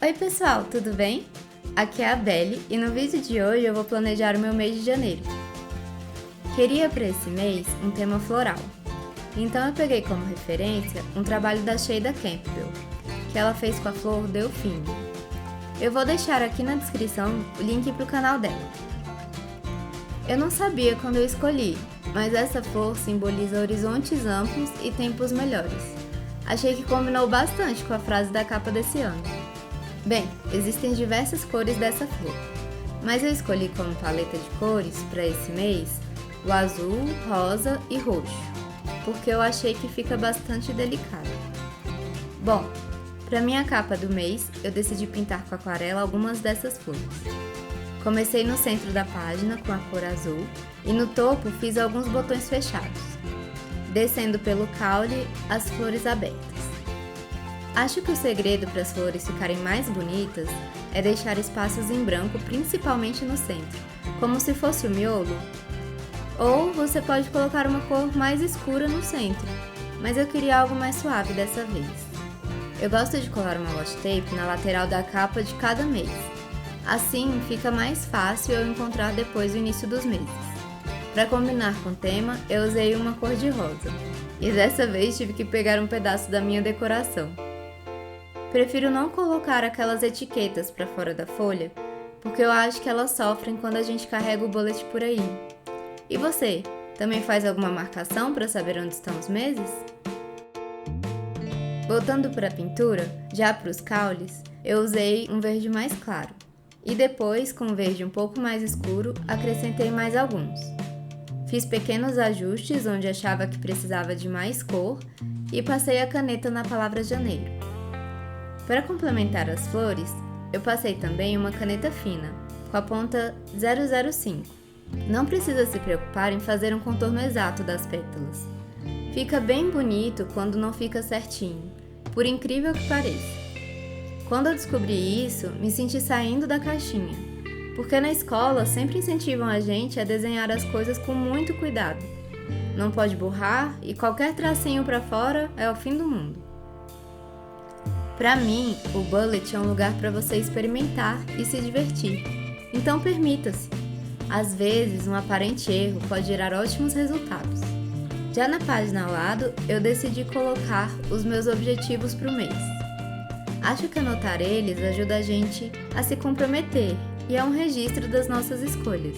Oi pessoal, tudo bem? Aqui é a Belle e no vídeo de hoje eu vou planejar o meu mês de janeiro. Queria para esse mês um tema floral, então eu peguei como referência um trabalho da Sheida Campbell, que ela fez com a flor Delfine. Eu vou deixar aqui na descrição o link para o canal dela. Eu não sabia quando eu escolhi, mas essa flor simboliza horizontes amplos e tempos melhores. Achei que combinou bastante com a frase da capa desse ano. Bem, existem diversas cores dessa flor, mas eu escolhi como paleta de cores para esse mês o azul, rosa e roxo, porque eu achei que fica bastante delicado. Bom, para minha capa do mês, eu decidi pintar com aquarela algumas dessas flores. Comecei no centro da página com a cor azul e no topo fiz alguns botões fechados, descendo pelo caule as flores abertas. Acho que o segredo para as flores ficarem mais bonitas é deixar espaços em branco, principalmente no centro, como se fosse o miolo. Ou você pode colocar uma cor mais escura no centro, mas eu queria algo mais suave dessa vez. Eu gosto de colar uma washi tape na lateral da capa de cada mês. Assim fica mais fácil eu encontrar depois do início dos meses. Para combinar com o tema, eu usei uma cor de rosa. E dessa vez tive que pegar um pedaço da minha decoração. Prefiro não colocar aquelas etiquetas para fora da folha, porque eu acho que elas sofrem quando a gente carrega o bullet por aí. E você, também faz alguma marcação para saber onde estão os meses? Voltando para a pintura, já para os caules, eu usei um verde mais claro. E depois, com um verde um pouco mais escuro, acrescentei mais alguns. Fiz pequenos ajustes onde achava que precisava de mais cor e passei a caneta na palavra janeiro. Para complementar as flores, eu passei também uma caneta fina, com a ponta 005. Não precisa se preocupar em fazer um contorno exato das pétalas. Fica bem bonito quando não fica certinho, por incrível que pareça. Quando eu descobri isso, me senti saindo da caixinha, porque na escola sempre incentivam a gente a desenhar as coisas com muito cuidado. Não pode borrar e qualquer tracinho para fora é o fim do mundo. Para mim, o bullet é um lugar para você experimentar e se divertir, então permita-se. Às vezes, um aparente erro pode gerar ótimos resultados. Já na página ao lado, eu decidi colocar os meus objetivos para o mês. Acho que anotar eles ajuda a gente a se comprometer e é um registro das nossas escolhas.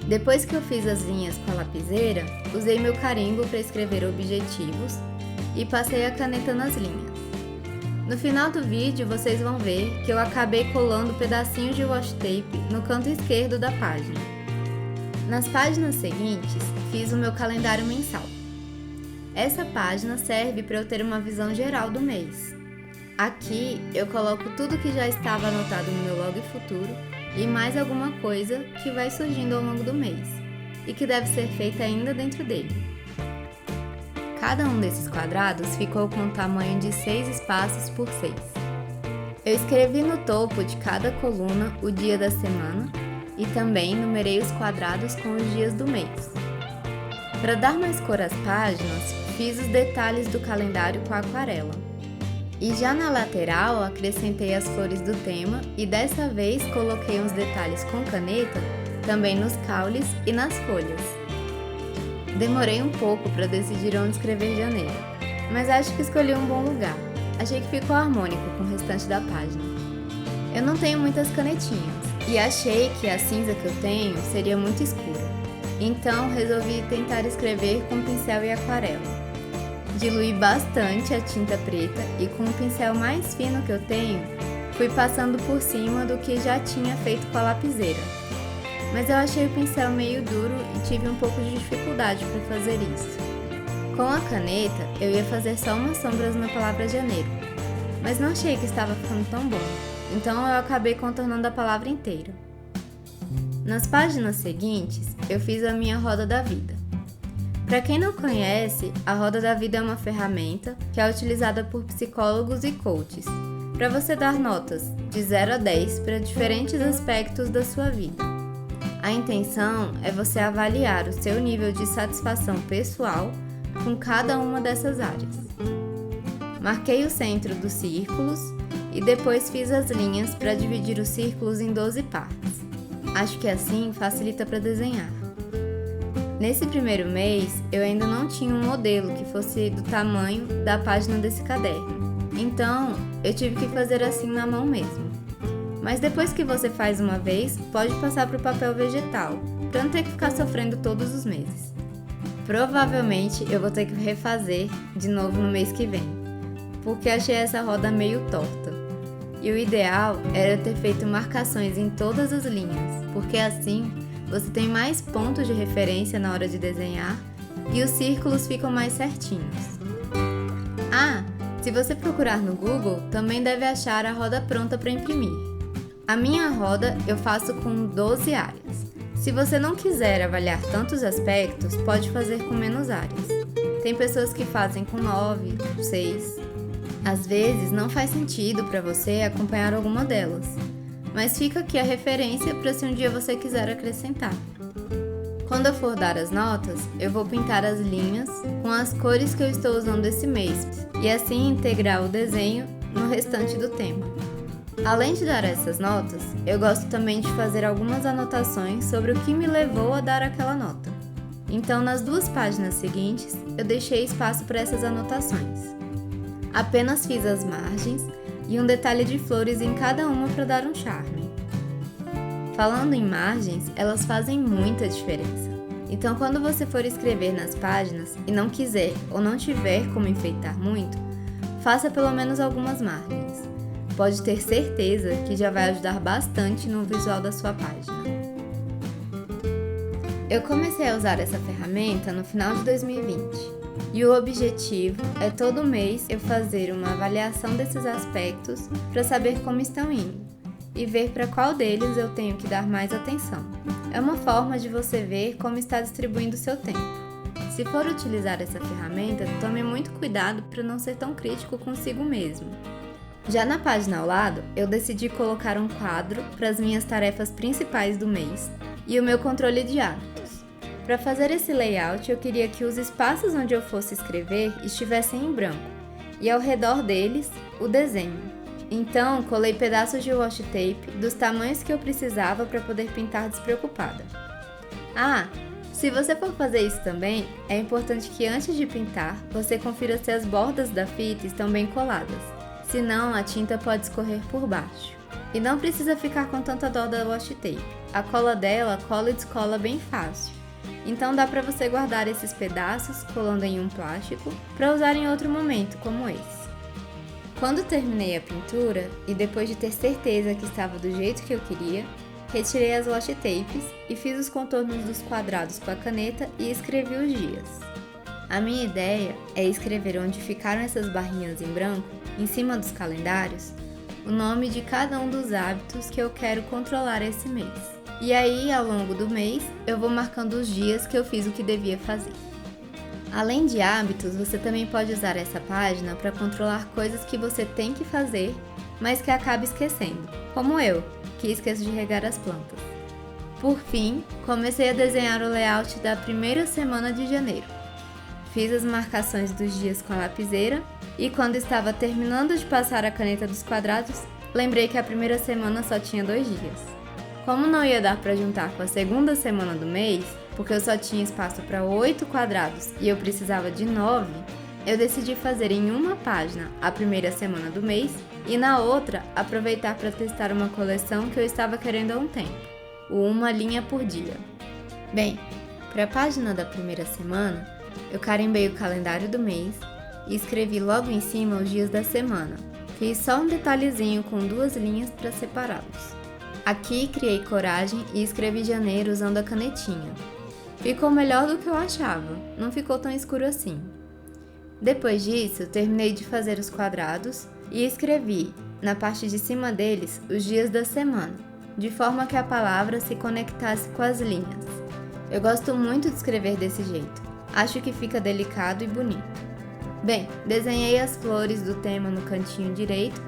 Depois que eu fiz as linhas com a lapiseira, usei meu carimbo para escrever objetivos e passei a caneta nas linhas. No final do vídeo vocês vão ver que eu acabei colando pedacinhos de washi tape no canto esquerdo da página. Nas páginas seguintes, fiz o meu calendário mensal. Essa página serve para eu ter uma visão geral do mês. Aqui eu coloco tudo que já estava anotado no meu log futuro e mais alguma coisa que vai surgindo ao longo do mês e que deve ser feita ainda dentro dele. Cada um desses quadrados ficou com um tamanho de 6 espaços por 6. Eu escrevi no topo de cada coluna o dia da semana e também numerei os quadrados com os dias do mês. Para dar mais cor às páginas, fiz os detalhes do calendário com aquarela. E já na lateral acrescentei as flores do tema e dessa vez coloquei uns detalhes com caneta também nos caules e nas folhas. Demorei um pouco para decidir onde escrever janeiro, mas acho que escolhi um bom lugar. Achei que ficou harmônico com o restante da página. Eu não tenho muitas canetinhas e achei que a cinza que eu tenho seria muito escura. Então resolvi tentar escrever com pincel e aquarela. Diluí bastante a tinta preta e com o pincel mais fino que eu tenho, fui passando por cima do que já tinha feito com a lapiseira. Mas eu achei o pincel meio duro e tive um pouco de dificuldade para fazer isso. Com a caneta, eu ia fazer só umas sombras na palavra janeiro, mas não achei que estava ficando tão bom, então eu acabei contornando a palavra inteira. Nas páginas seguintes, eu fiz a minha roda da vida. Para quem não conhece, a roda da vida é uma ferramenta que é utilizada por psicólogos e coaches, para você dar notas de 0 a 10 para diferentes aspectos da sua vida. A intenção é você avaliar o seu nível de satisfação pessoal com cada uma dessas áreas. Marquei o centro dos círculos e depois fiz as linhas para dividir os círculos em 12 partes. Acho que assim facilita para desenhar. Nesse primeiro mês, eu ainda não tinha um modelo que fosse do tamanho da página desse caderno, então eu tive que fazer assim na mão mesmo. Mas depois que você faz uma vez, pode passar para o papel vegetal, para não ter que ficar sofrendo todos os meses. Provavelmente eu vou ter que refazer de novo no mês que vem, porque achei essa roda meio torta. E o ideal era ter feito marcações em todas as linhas, porque assim você tem mais pontos de referência na hora de desenhar e os círculos ficam mais certinhos. Ah, se você procurar no Google, também deve achar a roda pronta para imprimir. A minha roda eu faço com 12 áreas. Se você não quiser avaliar tantos aspectos, pode fazer com menos áreas. Tem pessoas que fazem com 9, 6. Às vezes não faz sentido para você acompanhar alguma delas, mas fica aqui a referência para se um dia você quiser acrescentar. Quando eu for dar as notas, eu vou pintar as linhas com as cores que eu estou usando esse mês e assim integrar o desenho no restante do tema. Além de dar essas notas, eu gosto também de fazer algumas anotações sobre o que me levou a dar aquela nota. Então, nas 2 páginas seguintes, eu deixei espaço para essas anotações. Apenas fiz as margens e um detalhe de flores em cada uma para dar um charme. Falando em margens, elas fazem muita diferença. Então, quando você for escrever nas páginas e não quiser ou não tiver como enfeitar muito, faça pelo menos algumas margens. Pode ter certeza que já vai ajudar bastante no visual da sua página. Eu comecei a usar essa ferramenta no final de 2020. E o objetivo é todo mês eu fazer uma avaliação desses aspectos para saber como estão indo e ver para qual deles eu tenho que dar mais atenção. É uma forma de você ver como está distribuindo o seu tempo. Se for utilizar essa ferramenta, tome muito cuidado para não ser tão crítico consigo mesmo. Já na página ao lado, eu decidi colocar um quadro para as minhas tarefas principais do mês e o meu controle de hábitos. Para fazer esse layout, eu queria que os espaços onde eu fosse escrever estivessem em branco e ao redor deles, o desenho. Então, colei pedaços de washi tape dos tamanhos que eu precisava para poder pintar despreocupada. Ah, se você for fazer isso também, é importante que antes de pintar, você confira se as bordas da fita estão bem coladas, senão a tinta pode escorrer por baixo. E não precisa ficar com tanta dó da washi tape, a cola dela cola e descola bem fácil. Então dá para você guardar esses pedaços colando em um plástico para usar em outro momento, como esse. Quando terminei a pintura e depois de ter certeza que estava do jeito que eu queria, retirei as washi tapes e fiz os contornos dos quadrados com a caneta e escrevi os dias. A minha ideia é escrever onde ficaram essas barrinhas em branco, em cima dos calendários, o nome de cada um dos hábitos que eu quero controlar esse mês. E aí, ao longo do mês, eu vou marcando os dias que eu fiz o que devia fazer. Além de hábitos, você também pode usar essa página para controlar coisas que você tem que fazer, mas que acaba esquecendo, como eu, que esqueço de regar as plantas. Por fim, comecei a desenhar o layout da primeira semana de janeiro. Fiz as marcações dos dias com a lapiseira e quando estava terminando de passar a caneta dos quadrados, lembrei que a primeira semana só tinha 2 dias. Como não ia dar para juntar com a segunda semana do mês, porque eu só tinha espaço para 8 quadrados e eu precisava de 9, eu decidi fazer em uma página a primeira semana do mês e na outra aproveitar para testar uma coleção que eu estava querendo há um tempo, o uma linha por dia. Bem, para a página da primeira semana, eu carimbei o calendário do mês e escrevi logo em cima os dias da semana. Fiz só um detalhezinho com 2 linhas para separá-los. Aqui criei coragem e escrevi janeiro usando a canetinha. Ficou melhor do que eu achava, não ficou tão escuro assim. Depois disso, terminei de fazer os quadrados e escrevi, na parte de cima deles, os dias da semana, de forma que a palavra se conectasse com as linhas. Eu gosto muito de escrever desse jeito, acho que fica delicado e bonito. Bem, desenhei as flores do tema no cantinho direito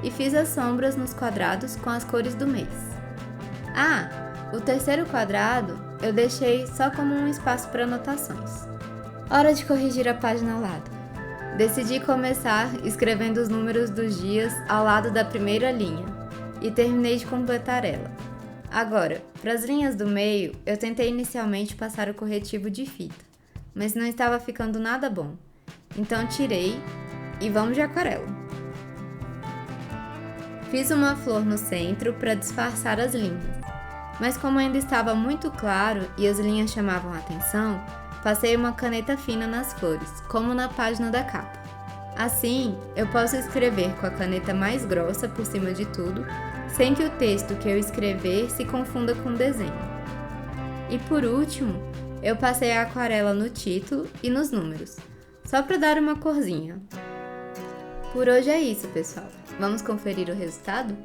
e fiz as sombras nos quadrados com as cores do mês. Ah, o terceiro quadrado eu deixei só como um espaço para anotações. Hora de corrigir a página ao lado. Decidi começar escrevendo os números dos dias ao lado da primeira linha e terminei de completar ela. Agora, para as linhas do meio, eu tentei inicialmente passar o corretivo de fita, mas não estava ficando nada bom. Então tirei e vamos de aquarela. Fiz uma flor no centro para disfarçar as linhas, mas como ainda estava muito claro e as linhas chamavam a atenção, passei uma caneta fina nas flores, como na página da capa. Assim, eu posso escrever com a caneta mais grossa por cima de tudo, sem que o texto que eu escrever se confunda com o desenho. E por último, eu passei a aquarela no título e nos números, só para dar uma corzinha. Por hoje é isso, pessoal. Vamos conferir o resultado?